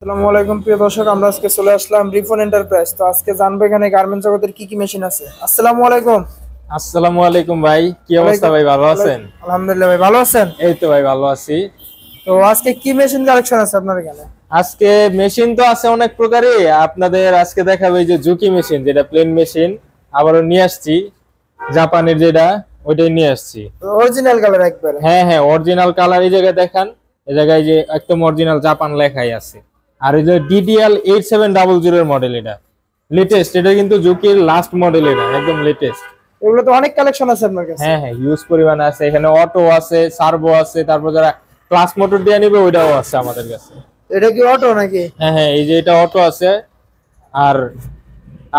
আসসালামু আলাইকুম প্রিয় দর্শক, আমরা আজকে চলে আসলাম রিফন এন্টারপ্রাইজ। তো আজকে জানবো এখানে গার্মেন্টস জগতের কি কি মেশিন আছে। আসসালামু আলাইকুম। আসসালামু আলাইকুম ভাই, কি অবস্থা ওয়ালাইকুম। ভাই? ভালো আছেন? আলহামদুলিল্লাহ ভাই, ভালো আছেন? এই তো ভাই ভালো আছি। তো আজকে কি মেশিন কালেকশন আছে আপনার এখানে? আজকে মেশিন তো আছে অনেক প্রকারই, আপনাদের আজকে দেখাবো এই যে জুকি মেশিন, যেটা প্লেন মেশিন। আবারও নিয়ে আসছি জাপানের, যেটা ওইটাই নিয়ে আসছি। অরিজিনাল কালার একবারে? হ্যাঁ হ্যাঁ, অরিজিনাল কালার। এই জায়গায় দেখান, এই জায়গায় যে একদম অরিজিনাল জাপান লেখাই আছে। আর এই যে ডিডিএল 8700 এর মডেল, এটা লেটেস্ট। এটা কিন্তু জুকির লাস্ট মডেল, এটা একদম লেটেস্ট। এগুলো তো অনেক কালেকশন আছে আপনার কাছে। হ্যাঁ হ্যাঁ, হিউজ পরিমাণে আছে। এখানে অটো আছে, সার্ভো আছে, তারপর যারা ক্লাস মোটর দিয়ে নিবে ওইটাও আছে আমাদের কাছে। এটা কি অটো নাকি? হ্যাঁ হ্যাঁ, এই যে এটা অটো আছে। আর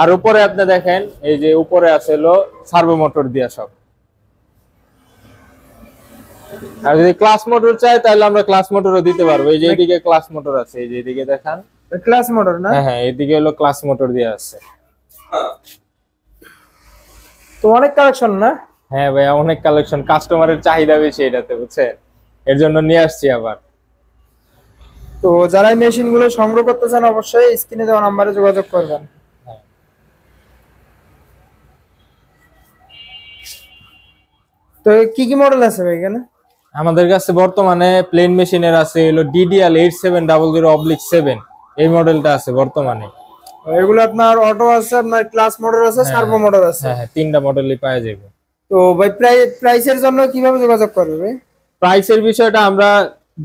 আর উপরে আপনি দেখেন, এই যে উপরে আছে হলো সার্ভো মোটর দিয়া সব। আর যদি ক্লাস মোটর চাই তাহলে আমরা ক্লাস মোটরও দিতে পারবো। এই যে এদিকে ক্লাস মোটর আছে, এই যে এদিকে দেখান। ক্লাস মোটর না? হ্যাঁ হ্যাঁ, এদিকে হলো ক্লাস মোটর দিয়ে আছে। তো অনেক কালেকশন না? হ্যাঁ ভাই, অনেক কালেকশন। কাস্টমারের চাহিদা বেশি এটাতে, বুঝছেন? এর জন্য নিয়ে আসছি আবার। তো যারা এই মেশিন গুলো সংগ্রহ করতে চান অবশ্যই স্ক্রিনে দেওয়া নাম্বারে যোগাযোগ করবেন। তো কি কি মডেল আছে ভাই এখানে? আমাদের কাছে বর্তমানে প্লেন মেশিনের আছে হলো ডিডিএল 8700/7, এই মডেলটা আছে বর্তমানে। এগুলো আপনার অটো আছে, আপনার ক্লাস মোটর আছে, হ্যাঁ সার্ভো মোটর আছে। হ্যাঁ হ্যাঁ, তিনটা মডেলই পাওয়া যাবে। তো ভাই প্রাইসের জন্য কিভাবে যোগাযোগ করবে ভাই? প্রাইসের বিষয়টা আমরা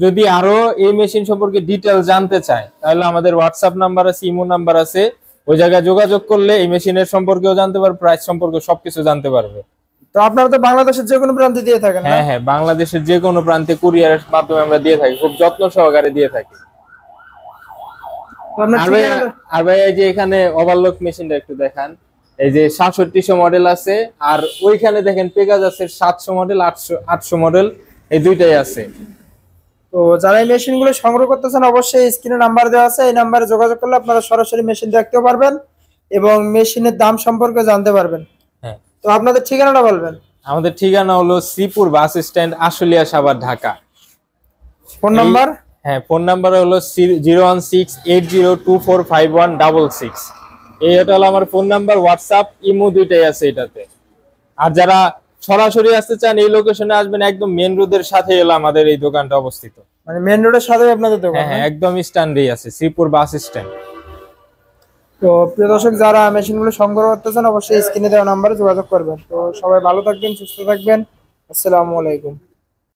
যদি আরো এই মেশিন সম্পর্কে ডিটেইলস জানতে চাই তাহলে আমাদের হোয়াটসঅ্যাপ নাম্বার আছে, ইমো নাম্বার আছে। ওই জায়গায় যোগাযোগ করলে এই মেশিনের সম্পর্কেও জানতে পারবে, প্রাইস সম্পর্কে সবকিছু জানতে পারবে। তো আপনারা তো বাংলাদেশের যে কোনো প্রান্তে দিয়ে থাকেন না? হ্যাঁ হ্যাঁ, বাংলাদেশের যে কোনো প্রান্তে কুরিয়ারের মাধ্যমে আমরা দিয়ে থাকি, খুব যত্ন সহকারে দিয়ে থাকি। তো আপনার আর ভাই, ঠিকানা- এই যে এখানে ওভারলক মেশিনটা একটু দেখান। এই যে 6700 মডেল আছে, আর ওইখানে দেখেন পেগাজাসের 700 মডেল, 800 মডেল, এই দুইটাই আছে। তো যারা এই মেশিন গুলো সংগ্রহ করতেছেন অবশ্যই স্ক্রিনে নাম্বার দেওয়া আছে, এই নাম্বারে যোগাযোগ করলে আপনারা সরাসরি মেশিন দেখতেও পারবেন এবং মেশিনের দাম সম্পর্কে জানতে পারবেন। হ্যাঁ, তো আপনাদের ঠিকানাটা বলবেন। আমাদের ঠিকানা হলো Sreepur bus stand, Ashulia, Savar, Dhaka. Phone number? হ্যাঁ, ফোন নাম্বার হলো 01680245166। এটা হলো আমার ফোন নাম্বার। হোয়াটসঅ্যাপ, ইমো দুইটাই আছে এটাতে। আর যারা সরাসরি আসতে চান এই লোকেশনে আসবেন, একদম মেন রোডের সাথে এলো আমাদের এই দোকানটা অবস্থিত। মানে মেন রোডের সাথে আপনাদের দোকান? হ্যাঁ হ্যাঁ, একদম স্ট্যান্ডেই আছে, শ্রীপুর বাস স্ট্যান্ড। তো প্রিয় দর্শক, যারা মেশিন গুলো সংগ্রহ করতেছেন অবশ্যই স্ক্রিনে দেওয়া নাম্বারে যোগাযোগ করবেন। তো সবাই ভালো থাকবেন, সুস্থ থাকবেন। আসসালামু আলাইকুম।